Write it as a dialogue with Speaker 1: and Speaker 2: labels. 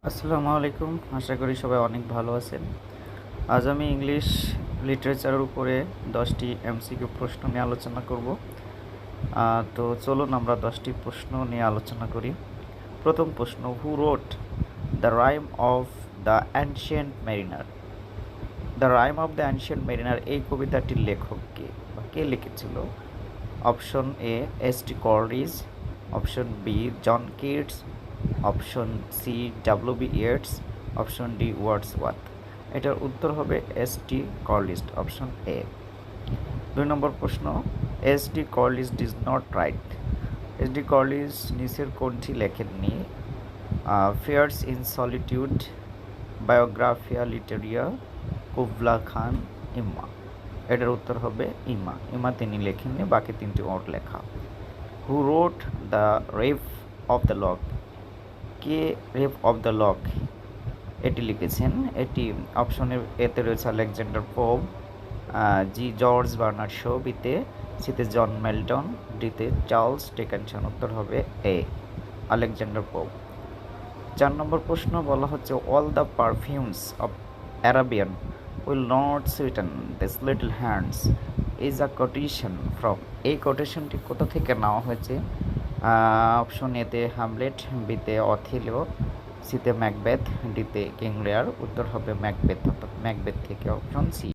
Speaker 1: আসসালামু আলাইকুম। আশা করি সবাই অনেক ভালো আছেন। আজ আমি ইংলিশ লিটারেচারের উপরে 10টি এমসিকিউ প্রশ্ন নিয়ে আলোচনা করব। তো চলুন আমরা 10টি প্রশ্ন নিয়ে আলোচনা করি। প্রথম প্রশ্ন, who wrote the rime of the ancient mariner? The rime of the ancient mariner এই কবিতাটির লেখক কে বা কে লিখেছিল? Option A S T. Collins, option B John Keats, option C W B. Yeats, option D Wordsworth. এটার উত্তর হবে এস.টি. Collins, option A. 2 নম্বর প্রশ্ন, S T. Collins does not write. S T. Collins নিচের কোনটি লেখেননি? Fears in solitude, Biographia Literaria, Kubla Khan, Emma. এটার উত্তর হবে ইমা। ইমা তিনি লেখেননি, বাকি তিনটি ওর লেখা। Who wrote the rape of the lock? কে রেপ অফ দ্য লক এটি লিখেছেন? এটি অপশনের এতে রয়েছে আলেকজান্ডার পোপ, জি জর্জ বার্নার্ড শো, বিতে সিতে জন মেল্টন, ডিতে চার্লস ডিকেনসন। উত্তর হবে এ, আলেকজান্ডার পোপ। 4 নম্বর প্রশ্ন বলা হচ্ছে, all the perfumes of Arabian will not sweeten this little hands is a quotation from. এই কোটেশনটি কোথা থেকে নেওয়া হয়েছে? অপশন এতে হ্যামলেট, বিতে অথেলো, সিতে ম্যাকবেথ, ডিতে কিং লিয়ার। উত্তর হবে ম্যাকবেথ, অর্থাৎ ম্যাকবেথ থেকে, অপশন সি।